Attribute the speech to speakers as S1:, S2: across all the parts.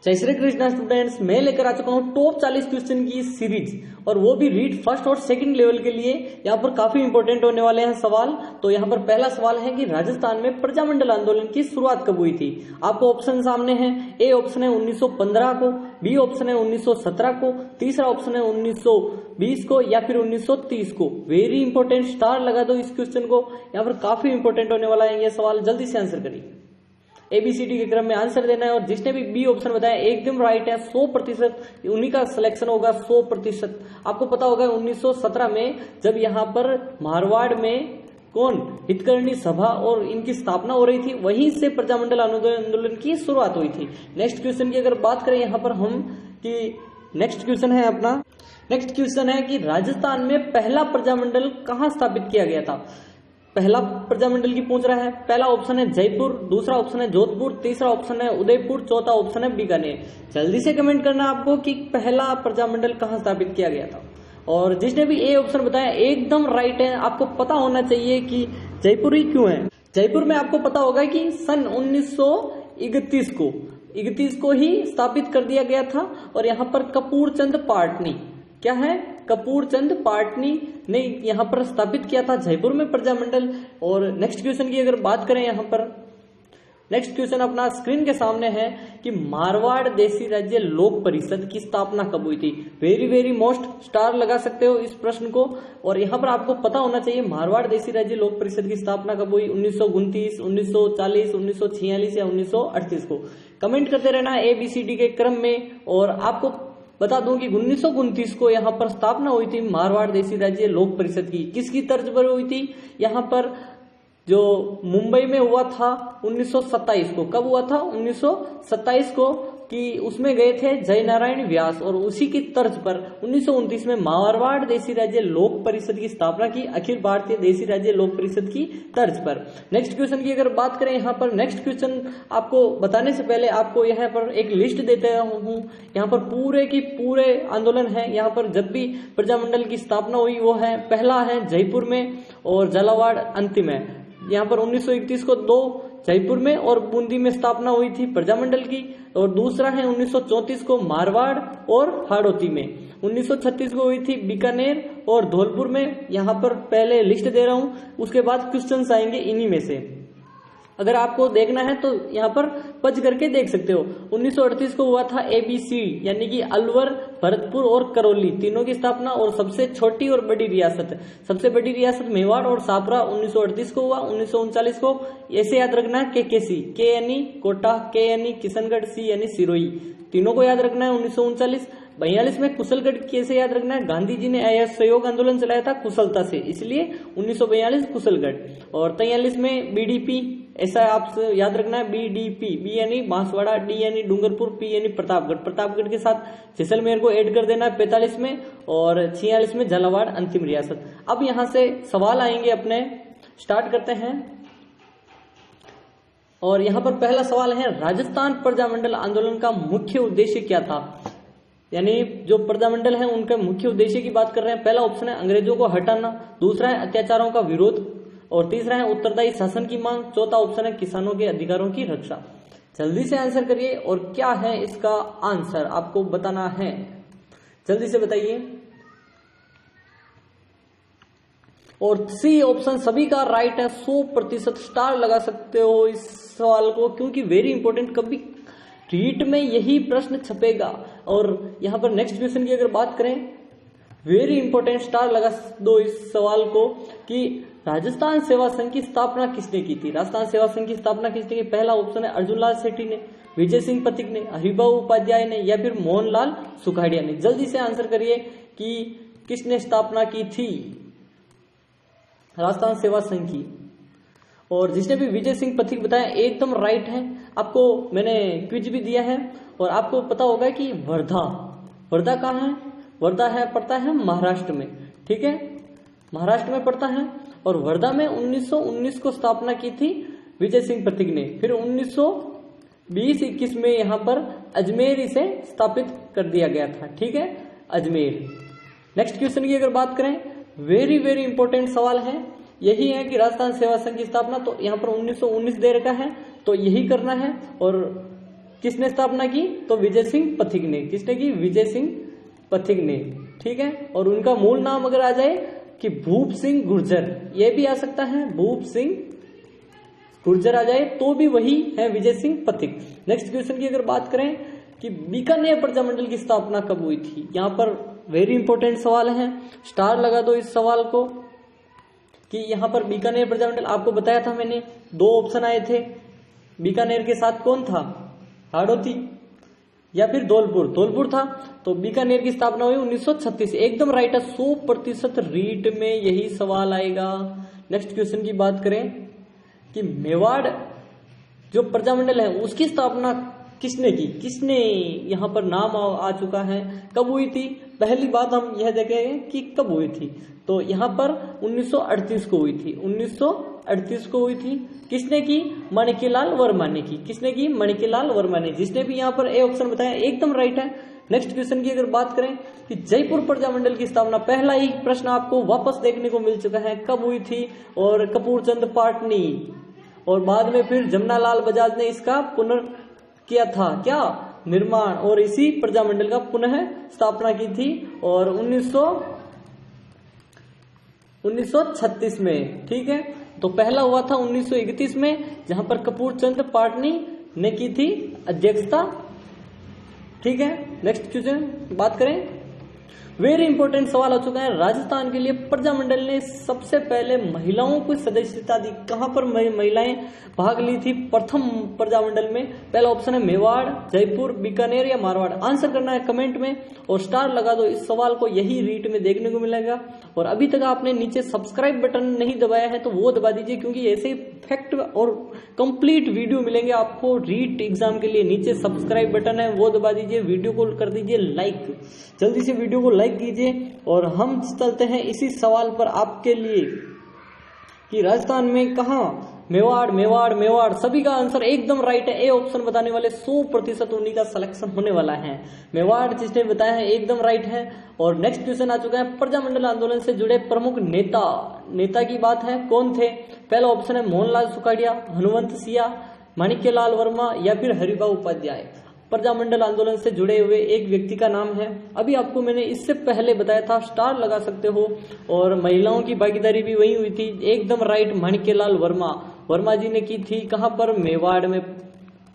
S1: जय श्री कृष्णा स्टूडेंट्स, मैं लेकर आ चुका हूँ टॉप 40 क्वेश्चन की सीरीज, और वो भी रीड फर्स्ट और सेकंड लेवल के लिए। यहाँ पर काफी इंपॉर्टेंट होने वाले हैं सवाल। तो यहाँ पर पहला सवाल है कि राजस्थान में प्रजामंडल आंदोलन की शुरुआत कब हुई थी। आपको ऑप्शन सामने है। ए ऑप्शन है 1915 को, बी ऑप्शन है 1917 को, तीसरा ऑप्शन है 1920 को, या फिर 1930 को। वेरी इंपॉर्टेंट, स्टार लगा दो इस क्वेश्चन को। यहाँ पर काफी इंपॉर्टेंट होने वाला है ये सवाल, जल्दी से आंसर करिए। एबीसीडी के क्रम में आंसर देना है, और जिसने भी बी ऑप्शन बताया एकदम राइट है। 100% उन्हीं का सिलेक्शन होगा, 100%। आपको पता होगा 1917 में जब यहाँ पर मारवाड़ में कौन हितकर्णी सभा और इनकी स्थापना हो रही थी, वहीं से प्रजामंडल आंदोलन की शुरुआत हुई थी। नेक्स्ट क्वेश्चन की अगर बात करें यहाँ पर हम कि नेक्स्ट क्वेश्चन है अपना, नेक्स्ट क्वेश्चन है कि राजस्थान में पहला प्रजामंडल कहाँ स्थापित किया गया था। पहला प्रजामंडल की पूछ रहा है। पहला ऑप्शन है जयपुर, दूसरा ऑप्शन है जोधपुर, तीसरा ऑप्शन है उदयपुर, चौथा ऑप्शन है बीकानेर। जल्दी से कमेंट करना आपको कि पहला प्रजामंडल कहाँ स्थापित किया गया था। और जिसने भी ए ऑप्शन बताया एकदम राइट है। आपको पता होना चाहिए कि जयपुर ही क्यों है। जयपुर में आपको पता होगा कि सन 1931 को ही स्थापित कर दिया गया था। और यहाँ पर कपूर चंद पाटनी, क्या है, कपूर चंद पाटनी ने यहाँ पर स्थापित किया था जयपुर में प्रजामंडल। और नेक्स्ट क्वेश्चन की अगर बात करें, यहाँ पर नेक्स्ट क्वेश्चन अपना स्क्रीन के सामने है कि मारवाड़ देशी राज्य लोक परिषद की स्थापना कब हुई थी। वेरी वेरी मोस्ट, स्टार लगा सकते हो इस प्रश्न को। और यहाँ पर आपको पता होना चाहिए मारवाड़ देशी राज्य लोक परिषद की स्थापना कब हुई। 1929, 1940, 1946 या 1938 को। कमेंट करते रहना एबीसीडी के क्रम में। और आपको बता दूं कि 1929 को यहाँ पर स्थापना हुई थी मारवाड़ देशी राज्य लोक परिषद की। किसकी तर्ज पर हुई थी। यहाँ पर जो मुंबई में हुआ था 1927 को। कब हुआ था, 1927 को, कि उसमें गए थे जय नारायण व्यास। और उसी की तर्ज पर 1929 में मारवाड़ देशी राज्य लोक परिषद की स्थापना की, अखिल भारतीय देशी राज्य लोक परिषद की तर्ज पर। नेक्स्ट क्वेश्चन की अगर बात करें, यहाँ पर नेक्स्ट क्वेश्चन आपको बताने से पहले आपको यहाँ पर एक लिस्ट देते हूँ। यहाँ पर पूरे की पूरे आंदोलन है। यहाँ पर जब भी प्रजामंडल की स्थापना हुई वो है, पहला है जयपुर में और झालावाड़ अंतिम है। यहाँ पर 1931 को 2 जयपुर में और बूंदी में स्थापना हुई थी प्रजामंडल की। और दूसरा है 1934 को मारवाड़ और हाड़ौती में। 1936 को हुई थी बीकानेर और धौलपुर में। यहाँ पर पहले लिस्ट दे रहा हूँ, उसके बाद क्वेश्चंस आएंगे इन्हीं में से। अगर आपको देखना है तो यहाँ पर पज करके देख सकते हो। 1938 को हुआ था ABC, यानी कि अलवर, भरतपुर और करौली तीनों की स्थापना। और सबसे छोटी और बड़ी रियासत, सबसे बड़ी रियासत मेवाड़ और सापरा 1938 को हुआ। 1939 को ऐसे याद रखना है KKC, K यानी कोटा, K यानी किशनगढ़, C यानी सिरोही, तीनों को याद रखना है। 1939 42 में कुशलगढ़ कैसे याद रखना है, गांधी जी ने असहयोग आंदोलन चलाया था कुशलता से, इसलिए 1942 कुशलगढ़। और 43 में BDP, ऐसा आप याद रखना है BDP, B यानी बांसवाड़ा, D यानी डूंगरपुर, P यानी प्रतापगढ़। प्रतापगढ़ के साथ जैसलमेर को ऐड कर देना है 45 में। और 46 में झालावाड़ अंतिम रियासत। अब यहाँ से सवाल आएंगे अपने, स्टार्ट करते हैं। और यहाँ पर पहला सवाल है, राजस्थान प्रजामंडल आंदोलन का मुख्य उद्देश्य क्या था। यानी जो प्रजामंडल है उनके मुख्य उद्देश्य की बात कर रहे हैं। पहला ऑप्शन है अंग्रेजों को हटाना, दूसरा है अत्याचारों का विरोध, और तीसरा है उत्तरदायी शासन की मांग, चौथा ऑप्शन है किसानों के अधिकारों की रक्षा। जल्दी से आंसर करिए। और क्या है इसका आंसर आपको बताना है, जल्दी से बताइए। और सी ऑप्शन सभी का राइट है, 100% स्टार लगा सकते हो इस सवाल को, क्योंकि वेरी इंपॉर्टेंट, कभी रीट में यही प्रश्न छपेगा। और यहाँ पर नेक्स्ट क्वेश्चन की अगर बात करें, वेरी इंपॉर्टेंट, स्टार लगा दो इस सवाल को कि राजस्थान सेवा संघ की स्थापना किसने की थी। राजस्थान सेवा संघ की स्थापना किसने की। पहला ऑप्शन है अर्जुनलाल सेठी ने, विजय सिंह पथिक ने, हरिभाऊ उपाध्याय ने, या फिर मोहनलाल सुखाड़िया ने। जल्दी से आंसर करिए कि किसने स्थापना की थी राजस्थान सेवा संघ की। और जिसने भी विजय सिंह पथिक बताया एकदम राइट है। आपको मैंने क्विज भी दिया है। और आपको पता होगा कि वर्धा कहाँ है, वर्धा है, पड़ता है महाराष्ट्र में, ठीक है, महाराष्ट्र में पड़ता है। और वर्धा में 1919 को स्थापना की थी विजय सिंह पथिक ने। फिर 1920-21 में यहाँ पर अजमेर इसे स्थापित कर दिया गया था, ठीक है, अजमेर। नेक्स्ट क्वेश्चन की अगर बात करें, वेरी वेरी इंपॉर्टेंट सवाल है, यही है कि राजस्थान सेवा संघ की स्थापना, तो यहाँ पर 1919 दे रखा है, तो यही करना है। और किसने स्थापना की? तो विजय सिंह पथिक ने। किसने की? विजय सिंह पथिक ने। ठीक है, और उनका मूल नाम अगर आ जाए कि भूप सिंह गुर्जर, ये भी आ सकता है, भूप सिंह गुर्जर आ जाए तो भी वही है विजय सिंह पथिक। नेक्स्ट क्वेश्चन की अगर बात करें कि बीकानेर प्रजामंडल की स्थापना कब हुई थी, यहां पर वेरी इंपॉर्टेंट सवाल है, स्टार लगा दो इस सवाल को कि यहां पर बीकानेर प्रजामंडल, आपको बताया था मैंने, दो ऑप्शन आए थे, बीकानेर के साथ कौन था? हाड़ौती या फिर धौलपुर? धौलपुर था। तो बीकानेर की स्थापना हुई 1936, एकदम राइट है, 100% रीट में यही सवाल आएगा। नेक्स्ट क्वेश्चन की बात करें कि मेवाड़ जो प्रजामंडल है उसकी स्थापना किसने की? किसने, यहां पर नाम आ चुका है, कब हुई थी? पहली बात हम यह देखेंगे कि कब हुई थी, तो यहां पर 1938 को हुई थी। 1938 को हुई थी। किसने की? माणिक्यलाल वर्मा ने की। किसने की? माणिक्यलाल वर्मा ने। जिसने भी यहां पर ए ऑप्शन बताया एकदम राइट है। नेक्स्ट क्वेश्चन की अगर बात करें कि जयपुर प्रजामंडल की स्थापना, पहला ही प्रश्न आपको वापस देखने को मिल चुका है, कब हुई थी? और कपूरचंद पाटनी, और बाद में फिर जमनालाल बजाज ने इसका किया था क्या? निर्माण, और इसी प्रजामंडल का पुनः स्थापना की थी, और 1936 में। ठीक है, तो पहला हुआ था 1931 में, जहां पर कपूरचंद पाटनी ने की थी अध्यक्षता। ठीक है, नेक्स्ट क्वेश्चन बात करें, वेरी इंपॉर्टेंट सवाल हो चुका है, राजस्थान के लिए प्रजामंडल ने सबसे पहले महिलाओं को सदस्यता दी, कहां पर महिलाएं भाग ली थी प्रथम प्रजामंडल में? पहला ऑप्शन है मेवाड़, जयपुर, बीकानेर या मारवाड़। आंसर करना है कमेंट में और स्टार लगा दो इस सवाल को, यही रीट में देखने को मिलेगा। और अभी तक आपने नीचे सब्सक्राइब बटन नहीं दबाया है तो वो दबा दीजिए, क्योंकि ऐसे फैक्ट और कंप्लीट वीडियो मिलेंगे आपको रीट एग्जाम के लिए। नीचे सब्सक्राइब बटन है वो दबा दीजिए, वीडियो को कर दीजिए लाइक, जल्दी से वीडियो को लाइक कीजिए। और हम चलते हैं इसी सवाल पर आपके लिए कि राजस्थान में कहां? मेवाड़, मेवाड़, मेवाड़, सभी का आंसर एकदम राइट है। ए ऑप्शन बताने वाले 100% उन्हीं का सिलेक्शन होने वाला है। मेवाड़ जिसने बताया है एकदम राइट है। और नेक्स्ट क्वेश्चन आ चुका है, प्रजामंडल आंदोलन से जुड़े प्रमुख नेता की बात है, कौन थे? पहला ऑप्शन है मोहनलाल सुखाड़िया, हनुमंत सिया, माणिक्यलाल वर्मा या फिर हरिभाऊ उपाध्याय। प्रजामंडल आंदोलन से जुड़े हुए एक व्यक्ति का नाम है, अभी आपको मैंने इससे पहले बताया था, स्टार लगा सकते हो। और महिलाओं की भागीदारी भी वही हुई थी, एकदम राइट, माणिक्यलाल वर्मा जी ने की थी। कहां पर? मेवाड़ में।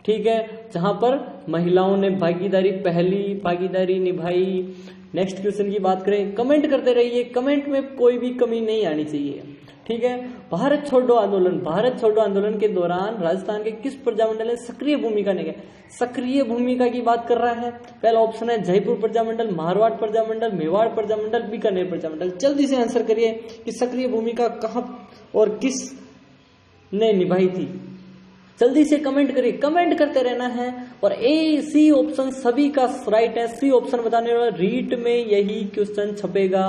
S1: ठीक है, जहां पर महिलाओं ने पहली भागीदारी निभाई। नेक्स्ट क्वेश्चन की बात करें, कमेंट करते रहिए, कमेंट में कोई भी कमी नहीं आनी चाहिए। ठीक है, भारत छोड़ो आंदोलन के दौरान राजस्थान के किस प्रजामंडल ने सक्रिय भूमिका निभाई? सक्रिय भूमिका की बात कर रहा है, पहला ऑप्शन है जयपुर प्रजामंडल, मारवाड़ प्रजामंडल, मेवाड़ प्रजामंडल, बीकानेर प्रजामंडल। जल्दी से आंसर करिए कि सक्रिय भूमिका कहां और किस ने निभाई थी। जल्दी से कमेंट करिए, कमेंट करते रहना है। और ए सी ऑप्शन सभी का राइट है, सी ऑप्शन बताने वाला रीट में यही क्वेश्चन छपेगा।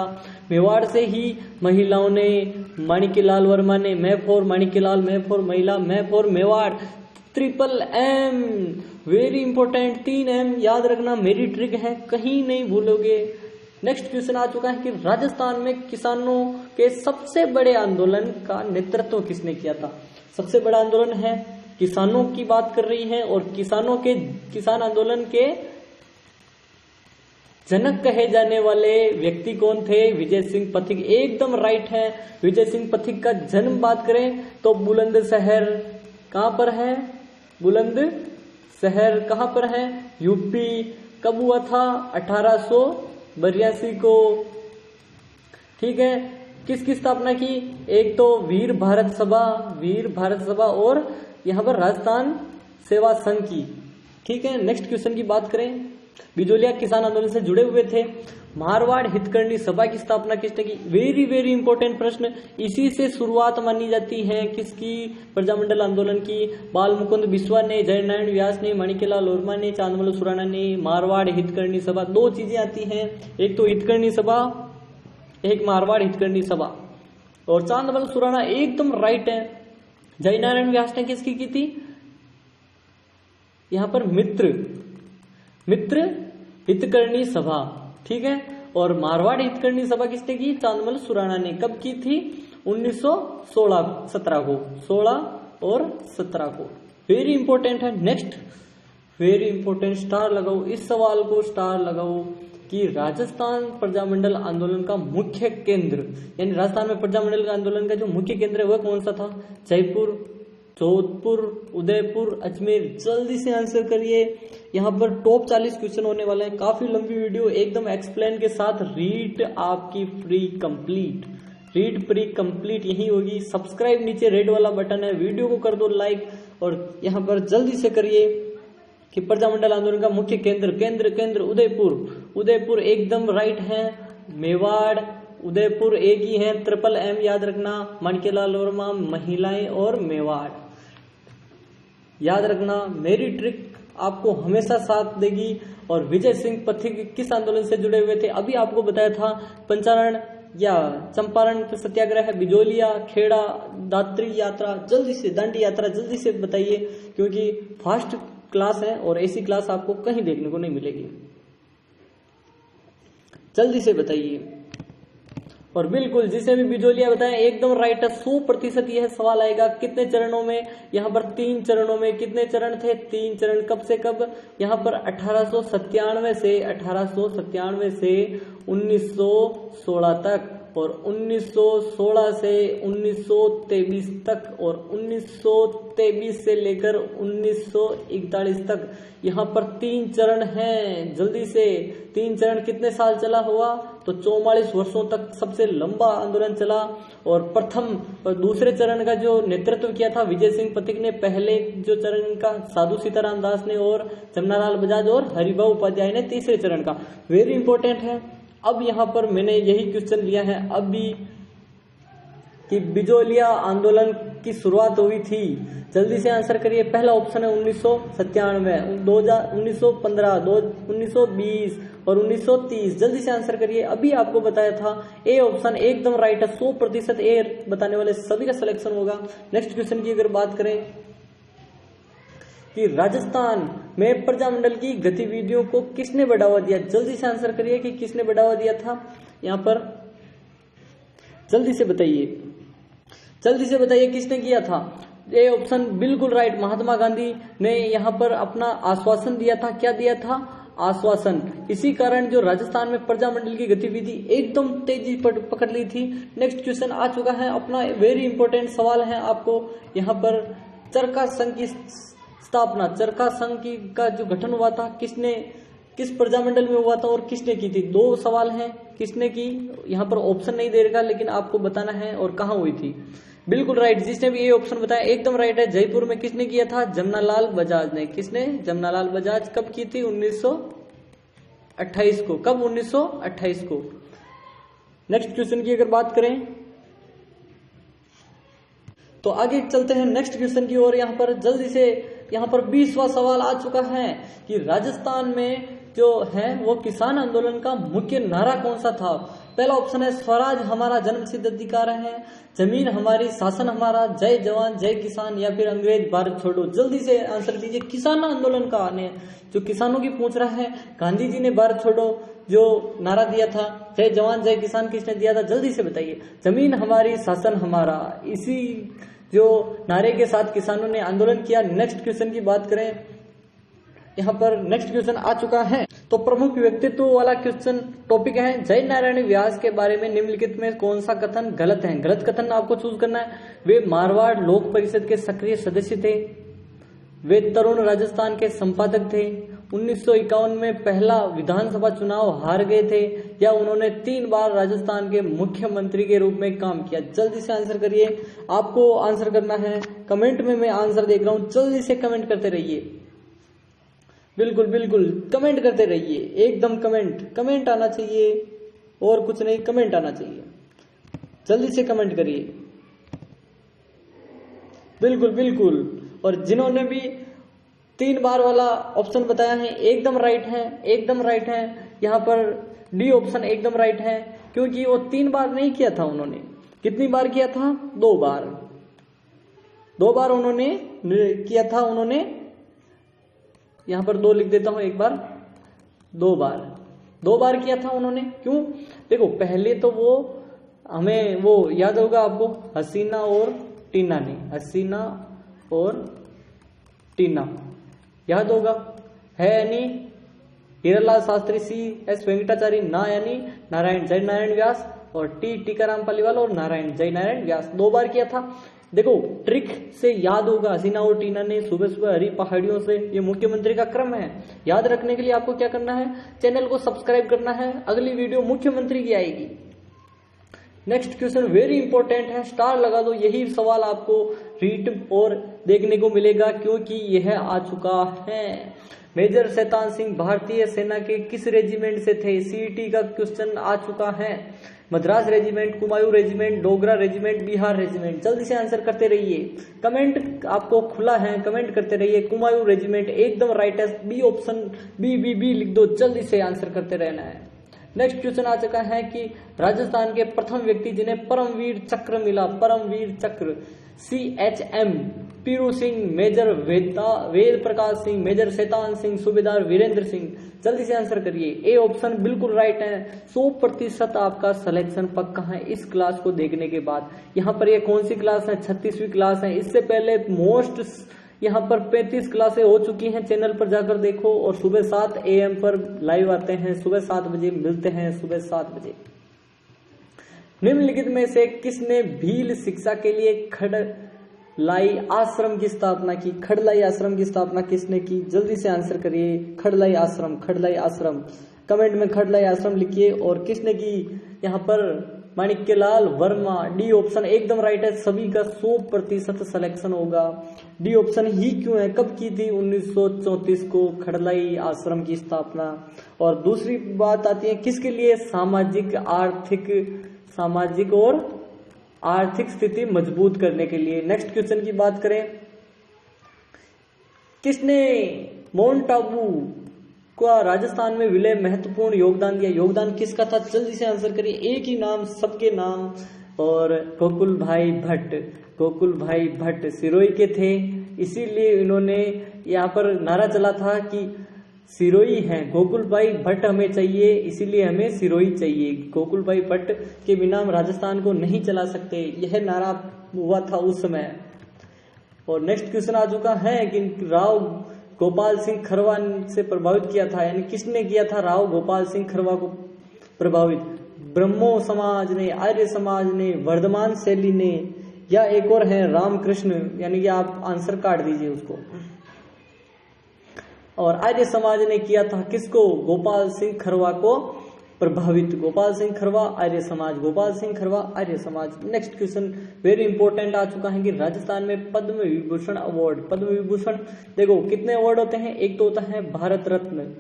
S1: मेवाड़ से ही महिलाओं ने, माणिक्यलाल वर्मा ने, मैं फॉर माणिक्यलाल, मैं फॉर महिला, M for Mewar, triple M, very important, 3 M याद रखना, मेरी ट्रिक है, कहीं नहीं भूलोगे। नेक्स्ट क्वेश्चन आ चुका है कि राजस्थान में किसानों के सबसे बड़े आंदोलन का नेतृत्व किसने किया था? सबसे बड़ा आंदोलन है, किसानों की बात कर रही है, और किसान आंदोलन के जनक कहे जाने वाले व्यक्ति कौन थे? विजय सिंह पथिक, एकदम राइट है। विजय सिंह पथिक का जन्म बात करें तो बुलंदशहर, कहां पर है? बुलंदशहर कहां पर है? यूपी। कब हुआ था? 1882 को। ठीक है, किसकी स्थापना की? एक तो वीर भारत सभा और यहां पर राजस्थान सेवा संघ की। ठीक है, नेक्स्ट क्वेश्चन की बात करें, बिजोलिया किसान आंदोलन से जुड़े हुए थे। मारवाड़ हितकर्णी सभा की स्थापना किसने की? वेरी वेरी इंपॉर्टेंट प्रश्न, इसी से शुरुआत मानी जाती है किसकी? प्रजामंडल आंदोलन की। बाल मुकुंद बिस्वा ने, जयनारायण व्यास ने, माणिक्यलाल वर्मा ने, चांदमल सुराणा ने। मारवाड़ हितकर्णी सभा, दो चीजें आती हैं, एक तो हितकर्णी सभा, एक मारवाड़ हितकर्णी सभा। और चांदमल सुराणा एकदम राइट है। जयनारायण व्यास ने किसकी की थी? यहां पर मित्र हितकर्णी सभा। ठीक है, और मारवाड़ हितकर्णी सभा किसने की? चांदमल सुराणा ने। कब की थी? 1916 को, 16 और 17 को। वेरी इंपॉर्टेंट है। नेक्स्ट वेरी इंपॉर्टेंट, स्टार लगाओ, इस सवाल को स्टार लगाओ कि राजस्थान प्रजामंडल आंदोलन का मुख्य केंद्र, यानी राजस्थान में प्रजामंडल का आंदोलन का जो मुख्य केंद्र है वह कौन सा था? जयपुर, जोधपुर, उदयपुर, अजमेर। जल्दी से आंसर करिए। यहाँ पर टॉप 40 क्वेश्चन होने वाले हैं। काफी लंबी वीडियो एकदम एक्सप्लेन के साथ। रीड आपकी free complete, read pre complete यही होगी। सब्सक्राइब नीचे रेड वाला बटन है, वीडियो को कर दो लाइक, और यहाँ पर जल्दी से करिए कि प्रजामंडल आंदोलन का मुख्य केंद्र, केंद्र उदयपुर, उदयपुर एकदम राइट है। मेवाड़, उदयपुर एक ही है, ट्रिपल एम याद रखना, माणिक्यलाल वर्मा, महिलाएं और मेवाड़ याद रखना। मेरी ट्रिक आपको हमेशा साथ देगी। और विजय सिंह पथिक किस आंदोलन से जुड़े हुए थे? अभी आपको बताया था, पंचारण या चंपारण सत्याग्रह, बिजोलिया, खेड़ा, दात्री यात्रा। जल्दी से दांडी यात्रा जल्दी से बताइए, क्योंकि फास्ट क्लास है और ऐसी क्लास आपको कहीं देखने को नहीं मिलेगी। जल्दी से बताइए। और बिल्कुल जिसे भी बिजोलिया बताया एकदम राइट है, 100% यह सवाल आएगा। कितने चरणों में? यहाँ पर 3 चरणों में। कितने चरण थे? 3 चरण। कब से कब? यहाँ पर 1897 से 1916 तक, और 1916 से 1923 तक, और 1923 से लेकर 1941 तक। यहाँ पर 3 चरण हैं। जल्दी से 3 चरण कितने साल चला हुआ? तो 44 वर्षों तक सबसे लंबा आंदोलन चला। और प्रथम और दूसरे चरण का जो नेतृत्व किया था विजय सिंह पथिक ने, पहले जो चरण का साधु सीताराम दास ने, और जमनालाल बजाज और हरिभाऊ उपाध्याय ने तीसरे चरण का। वेरी इंपॉर्टेंट है। अब यहाँ पर मैंने यही क्वेश्चन लिया है अभी कि बिजोलिया आंदोलन की शुरुआत हुई थी। जल्दी से आंसर करिए। पहला ऑप्शन है 1997, 1915, 1920 और 1930। जल्दी से आंसर करिए। अभी आपको बताया था ए ऑप्शन एकदम राइट है, 100% ए बताने वाले सभी का सिलेक्शन होगा। नेक्स्ट क्वेश्चन की अगर बात करें कि राजस्थान में प्रजामंडल की गतिविधियों को किसने बढ़ावा दिया? जल्दी से आंसर करिए कि किसने बढ़ावा दिया था यहाँ पर। जल्दी से बताइए, जल्दी से बताइए किसने किया था। ये ऑप्शन बिल्कुल राइट, महात्मा गांधी ने यहाँ पर अपना आश्वासन दिया था। क्या दिया था? आश्वासन। इसी कारण जो राजस्थान में प्रजामंडल की गतिविधि एकदम तेजी पकड़ ली थी। नेक्स्ट क्वेश्चन आ चुका है अपना, वेरी इंपॉर्टेंट सवाल है आपको यहाँ पर। चरखा संघ की स्थापना, चरखा संघ की का जो गठन हुआ था किसने, किस प्रजामंडल में हुआ था और किसने की थी? 2 सवाल हैं, किसने की। यहाँ पर ऑप्शन नहीं दे रखा, लेकिन आपको बताना है और कहाँ हुई थी। बिल्कुल राइट, जिसने भी ये ऑप्शन बताया एकदम राइट है। जयपुर में किसने किया था? जमनालाल बजाज ने। किसने? जमनालाल बजाज। कब की थी? 1928 को। कब? 1928 को। नेक्स्ट क्वेश्चन की अगर बात करें तो आगे चलते हैं नेक्स्ट क्वेश्चन की ओर। यहाँ पर जल्दी से, यहाँ पर 20वां सवाल आ चुका है कि राजस्थान में जो है वो किसान आंदोलन का मुख्य नारा कौन सा था? पहला ऑप्शन है स्वराज हमारा जन्मसिद्ध अधिकार है, जमीन हमारी शासन हमारा, जय जवान जय किसान, या फिर अंग्रेज भारत छोड़ो। जल्दी से आंसर दीजिए। किसान आंदोलन का ने जो किसानों की पूछ रहा है, गांधी जी ने भारत छोड़ो जो नारा दिया था, जय जवान जय किसान किसने दिया था? जल्दी से बताइए। जमीन हमारी शासन हमारा, इसी जो नारे के साथ किसानों ने आंदोलन किया। नेक्स्ट क्वेश्चन की बात करें, यहाँ पर नेक्स्ट क्वेश्चन आ चुका है तो प्रमुख व्यक्तित्व वाला क्वेश्चन टॉपिक है, जय नारायण व्यास के बारे में निम्नलिखित में कौन सा कथन गलत है? गलत कथन आपको चूज करना है। वे मारवाड़ लोक परिषद के सक्रिय सदस्य थे, वे तरुण राजस्थान के संपादक थे, 1951 में पहला विधानसभा चुनाव हार गए थे, या उन्होंने 3 बार राजस्थान के मुख्यमंत्री के रूप में काम किया। जल्दी से आंसर करिए। आपको आंसर करना है, कमेंट में मैं आंसर देख रहा हूं, जल्दी से कमेंट करते रहिए। बिल्कुल बिल्कुल कमेंट करते रहिए, एकदम कमेंट आना चाहिए और कुछ नहीं, कमेंट आना चाहिए। जल्दी से कमेंट करिए। बिल्कुल बिल्कुल। और जिन्होंने भी 3 बार वाला ऑप्शन बताया है एकदम राइट है, एकदम राइट है। यहाँ पर डी ऑप्शन एकदम राइट है, क्योंकि वो 3 बार नहीं किया था उन्होंने। कितनी बार किया था? 2 बार। 2 बार उन्होंने किया था। उन्होंने यहाँ पर 2 लिख देता हूं, 1 बार 2 बार, 2 बार किया था उन्होंने। क्यों? देखो पहले तो वो हमें वो याद होगा आपको, हसीना और टीना ने, हसीना और टीना याद होगा। है यानी हीरालाल शास्त्री, सी एस वेंकटाचारी, ना यानी नारायण जय नारायण व्यास, और टी टीकाराम पालीवाल और नारायण जय नारायण व्यास 2 बार किया था। देखो ट्रिक से याद होगा, हसीना और टीना ने सुबह सुबह हरी पहाड़ियों से, ये मुख्यमंत्री का क्रम है। याद रखने के लिए आपको क्या करना है, चैनल को सब्सक्राइब करना है। अगली वीडियो मुख्यमंत्री की आएगी। नेक्स्ट क्वेश्चन वेरी इंपॉर्टेंट है, स्टार लगा दो। यही सवाल आपको रीट और देखने को मिलेगा क्योंकि यह आ चुका है। मेजर शैतान सिंह भारतीय सेना के किस रेजिमेंट से थे? सीईटी का क्वेश्चन आ चुका है। Madras regiment, Kumaon regiment, Dogra regiment, Bihar regiment. जल्दी से आंसर करते रहिए, कमेंट आपको खुला है, कमेंट करते रहिए। कुमायूं रेजिमेंट एकदम राइट है, बी ऑप्शन, बी लिख दो, जल्दी से आंसर करते रहना है। नेक्स्ट क्वेश्चन आ चुका है कि राजस्थान के प्रथम व्यक्ति जिन्हें परमवीर चक्र मिला, परमवीर चक्र, CHM पीरू सिंह, मेजर वेद प्रकाश सिंह, मेजर शैतान सिंह, सूबेदार वीरेंद्र सिंह। जल्दी से आंसर करिए, ए ऑप्शन बिल्कुल राइट है। 100% आपका सिलेक्शन पक्का है इस क्लास को देखने के बाद। यहाँ पर ये कौन सी क्लास है? 36वीं क्लास है। इससे पहले मोस्ट यहाँ पर 35 क्लासें हो चुकी हैं, चैनल पर जाकर देखो। और सुबह 7 AM पर लाइव आते हैं, सुबह 7 बजे मिलते हैं, सुबह 7 बजे। निम्नलिखित में से किसने भील शिक्षा के लिए खड़लाई आश्रम की स्थापना की? खड़लाई आश्रम की स्थापना किसने की? जल्दी से आंसर करिए। खड़लाई आश्रम, खड़लाई आश्रम, कमेंट में खड़लाई आश्रम लिखिए। और किसने की? यहाँ पर माणिक्यलाल वर्मा। डी ऑप्शन एकदम राइट है, सभी का 100% सिलेक्शन होगा। डी ऑप्शन ही क्यों है? कब की थी? 1934 को खड़लाई आश्रम की स्थापना। और दूसरी बात आती है किसके लिए? सामाजिक और आर्थिक स्थिति मजबूत करने के लिए। नेक्स्ट क्वेश्चन की बात करें, किसने माउंट आबू का राजस्थान में विलय महत्वपूर्ण योगदान दिया? योगदान किसका था? जल्दी से आंसर करिए, एक ही नाम, सबके नाम। और गोकुल भाई भट्ट, गोकुल भाई भट्ट सिरोही के थे, इसीलिए इन्होंने यहाँ पर नारा चला था कि सिरोही हैं, गोकुल भाई भट्ट हमें चाहिए, इसीलिए हमें सिरोही चाहिए। गोकुल भाई भट्ट के बिना हम राजस्थान को नहीं चला सकते, यह नारा हुआ था उस समय। और नेक्स्ट क्वेश्चन आ चुका है कि राव गोपाल सिंह खरवा से प्रभावित किया था, यानी किसने किया था राव गोपाल सिंह खरवा को प्रभावित? ब्रह्मो समाज ने, आर्य समाज ने, वर्धमान शैली ने, या एक और है रामकृष्ण, यानी कि आप आंसर काट दीजिए उसको। और आर्य समाज ने किया था किसको? गोपाल सिंह खरवा को प्रभावित। Gopal Singh Kharwa, Arya Samaj, Gopal Singh Kharwa, Arya Samaj. Next question very important आ चुका है कि राजस्थान में पद्म विभूषण अवार्ड, पद्म विभूषण देखो कितने अवार्ड होते हैं? एक तो होता है भारत रत्न,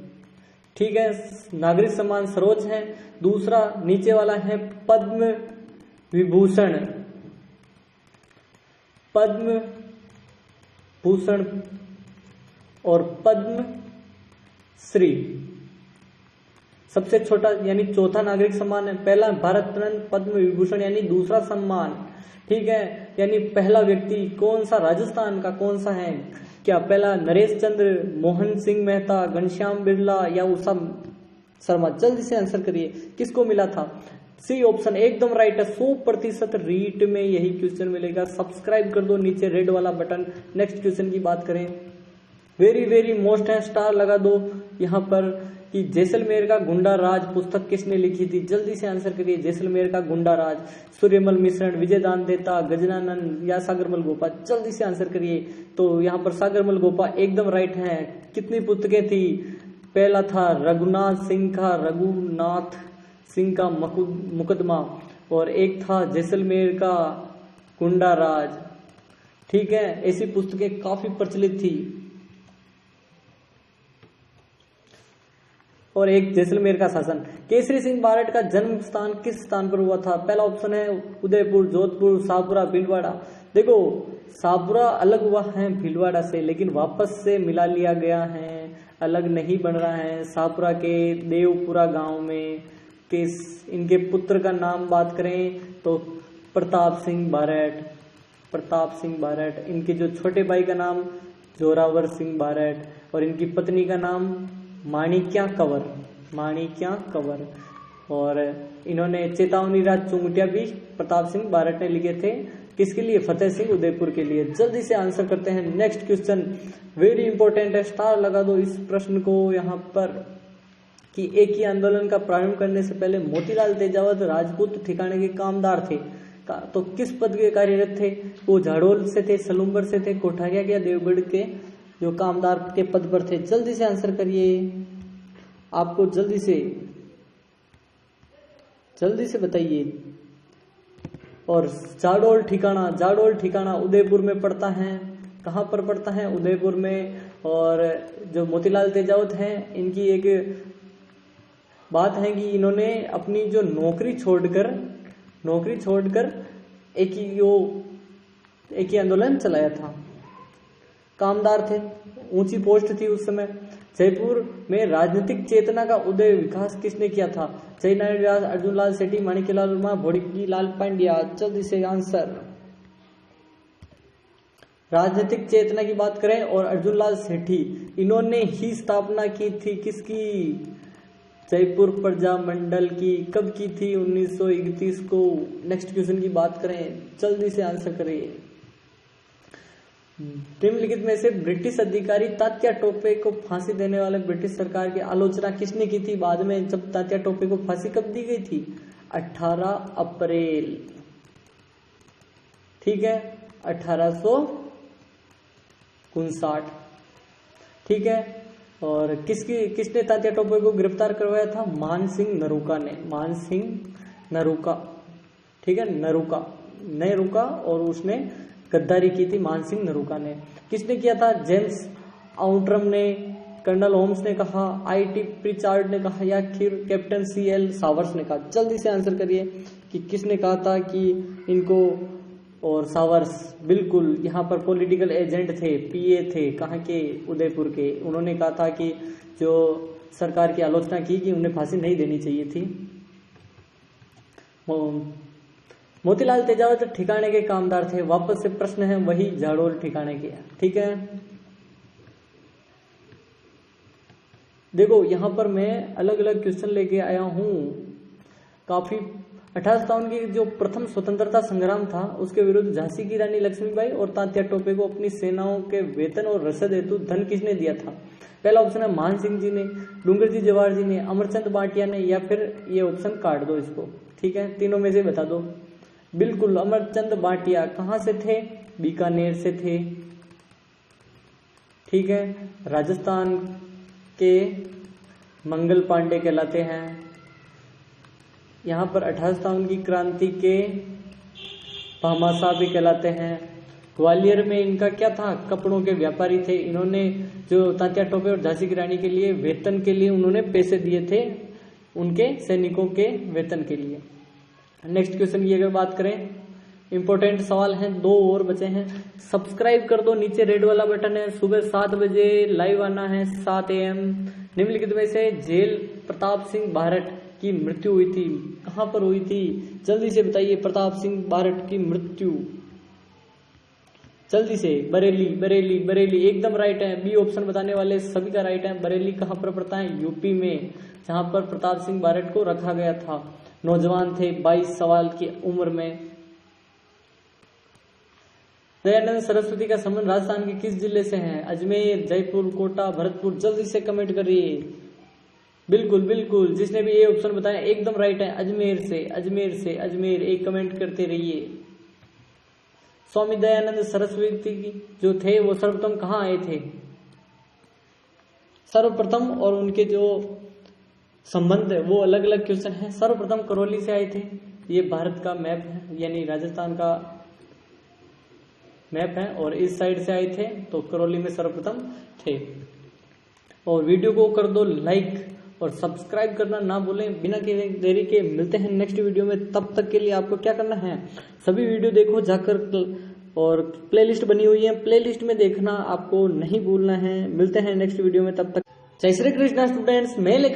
S1: ठीक है, नागरिक सम्मान सर्वोच्च है। दूसरा नीचे वाला है पद्म विभूषण, पद्म भूषण और पद्म श्री। सबसे छोटा यानी चौथा नागरिक सम्मान है, पहला भारत रत्न, पद्म विभूषण यानी दूसरा सम्मान, ठीक है। यानी पहला व्यक्ति कौन सा राजस्थान का कौन सा है? क्या पहला नरेश चंद्र, मोहन सिंह मेहता, घनश्याम बिरला या उषा शर्मा? जल्दी से आंसर करिए, किसको मिला था? सी ऑप्शन एकदम राइट है। 100% रीट में यही क्वेश्चन मिलेगा। सब्सक्राइब कर दो, नीचे रेड वाला बटन। नेक्स्ट क्वेश्चन की बात करें, वेरी वेरी मोस्ट है, स्टार लगा दो यहाँ पर कि जैसलमेर का गुंडा राज पुस्तक किसने लिखी थी? जल्दी से आंसर करिए। जैसलमेर का गुंडा राज, सूर्यमल मिश्रण, विजयदान देता, गजनानंद या सागरमल गोपा? जल्दी से आंसर करिए। तो यहाँ पर सागरमल गोपा एकदम राइट है। कितनी पुस्तकें थी? पहला था रघुनाथ सिंह का मुकदमा, और एक था जैसलमेर का गुंडा राज, ठीक है। ऐसी पुस्तकें काफी प्रचलित थी। और एक जैसलमेर का शासन। केसरी सिंह बारट का जन्म स्थान किस स्थान पर हुआ था? पहला ऑप्शन है उदयपुर, जोधपुर, शाहपुरा, भीलवाड़ा। देखो शाहपुरा अलग हुआ है भीलवाड़ा से, लेकिन वापस से मिला लिया गया है, अलग नहीं बन रहा है। शाहपुरा के देवपुरा गांव में इनके पुत्र का नाम बात करें तो प्रताप सिंह बारट, प्रताप सिंह बारट। इनके जो छोटे भाई का नाम जोरावर सिंह बारट, और इनकी पत्नी का नाम माणिक्या कंवर, माणिक्या कंवर। और इन्होंने चेतावनी राज चुंगटिया भी प्रताप सिंह बारट ने लिखे थे किसके लिए? फतेह सिंह उदयपुर के लिए। जल्दी से आंसर करते हैं। नेक्स्ट क्वेश्चन वेरी इंपॉर्टेंट है, स्टार लगा दो इस प्रश्न को यहाँ पर कि एक ही आंदोलन का प्रारंभ करने से पहले मोतीलाल तेजावत राजपूत ठिकाने के कामदार थे, तो किस पद के कार्यरत थे? वो झाड़ोल से थे, सलूम्बर से थे, कोठारिया या देवगढ़ के जो कामदार के पद पर थे। जल्दी से आंसर करिए, आपको जल्दी से बताइए। और जाडोल ठिकाना उदयपुर में पड़ता है। कहाँ पर पड़ता है? उदयपुर में। और जो मोतीलाल तेजावत हैं, इनकी एक बात है कि इन्होंने अपनी जो नौकरी छोड़कर एक ही आंदोलन चलाया था। कामदार थे, ऊंची पोस्ट थी उस समय। जयपुर में राजनीतिक चेतना का उदय विकास किसने किया था? जयनारायण व्यास, अर्जुन लाल सेठी, माणिक्यलाल वर्मा, भोड़ीलाल पांड्या। जल्दी से आंसर। राजनीतिक चेतना की बात करें और अर्जुन लाल सेठी, इन्होंने ही स्थापना की थी किसकी? जयपुर प्रजा मंडल की। कब की थी? 1931 को। नेक्स्ट क्वेश्चन की बात करें, जल्दी से आंसर करिए। निम्नलिखित में से ब्रिटिश अधिकारी तात्या टोपे को फांसी देने वाले ब्रिटिश सरकार की आलोचना किसने की थी? बाद में जब तात्या टोपे को फांसी कब दी गई थी? 18 अप्रैल। ठीक है, 1859। ठीक है। और किसने तात्या टोपे को गिरफ्तार करवाया था? मान सिंह नरूका। ठीक है, नहीं रुका और उसने गद्दारी की थी मान सिंह नरूका ने। किसने किया था? जेम्स आउट्रम ने, कर्नल होम्स ने कहा, IT प्रिचार्ड ने कहा या फिर कैप्टन CL सावर्स ने कहा? जल्दी से आंसर करिए कि किसने कहा था कि इनको। और सावर्स बिल्कुल यहाँ पर पॉलिटिकल एजेंट थे, PA थे, कहाँ के? उदयपुर के। उन्होंने कहा था कि जो सरकार की आलोचना की कि उन्हें फांसी नहीं देनी चाहिए थी। मोतीलाल तेजावत ठिकाने के कामदार थे। वापस से प्रश्न है वही झाड़ोल ठिकाने के। ठीक है, देखो यहाँ पर मैं अलग अलग क्वेश्चन लेके आया हूँ काफी। 1857 की जो प्रथम स्वतंत्रता संग्राम था उसके विरुद्ध झांसी की रानी लक्ष्मीबाई और तात्या टोपे को अपनी सेनाओं के वेतन और रसद हेतु धन किसने दिया था? पहला ऑप्शन है मान सिंह जी ने, डूंगरजी जवाहर जी ने, अमरचंद बाटिया ने, या फिर ये ऑप्शन काट दो इसको। ठीक है, तीनों में से बता दो। बिल्कुल अमरचंद बाटिया। कहाँ से थे? बीकानेर से थे। ठीक है, राजस्थान के मंगल पांडे कहलाते हैं। यहाँ पर 1857 की क्रांति के भामाशाह भी कहलाते हैं। ग्वालियर में इनका क्या था? कपड़ों के व्यापारी थे। इन्होंने जो तात्या टोपे और झांसी की रानी के लिए वेतन के लिए उन्होंने पैसे दिए थे, उनके सैनिकों के वेतन के लिए। नेक्स्ट क्वेश्चन की अगर बात करें, इंपॉर्टेंट सवाल हैं, 2 और बचे हैं। सब्सक्राइब कर दो, नीचे रेड वाला बटन है। सुबह 7 बजे लाइव आना है, 7 AM। निम्नलिखित में से जेल प्रताप सिंह बारट की मृत्यु हुई थी, कहां पर हुई थी? जल्दी से बताइए। प्रताप सिंह बारट की मृत्यु जल्दी से। बरेली एकदम राइट है। बी ऑप्शन बताने वाले सभी का राइट है। बरेली कहां पर पड़ता है? यूपी में, जहां पर प्रताप सिंह बारट को रखा गया था। नौजवान थे, 22 साल की उम्र में। दयानंद सरस्वती का संबंध राजस्थान के किस जिले से है? अजमेर, जयपुर, कोटा, भरतपुर। जल्दी से कमेंट करिए। बिल्कुल जिसने भी ये ऑप्शन बताया एकदम राइट है। अजमेर। एक कमेंट करते रहिए। स्वामी दयानंद सरस्वती जो थे वो सर्वप्रथम कहाँ आए थे? सर्वप्रथम और उनके जो संबंध है वो अलग अलग क्वेश्चन है। सर्वप्रथम करौली से आए थे। ये भारत का मैप है, यानी राजस्थान का मैप है, और इस साइड से आए थे तो करौली में सर्वप्रथम थे। और वीडियो को कर दो लाइक और सब्सक्राइब करना ना भूलें। बिना देरी के मिलते हैं नेक्स्ट वीडियो में। तब तक के लिए आपको क्या करना है? सभी वीडियो देखो जाकर, और प्लेलिस्ट बनी हुई है, प्लेलिस्ट में देखना आपको नहीं भूलना है। मिलते हैं नेक्स्ट वीडियो में, तब तक जय श्री कृष्णा स्टूडेंट्स। मैं लेकर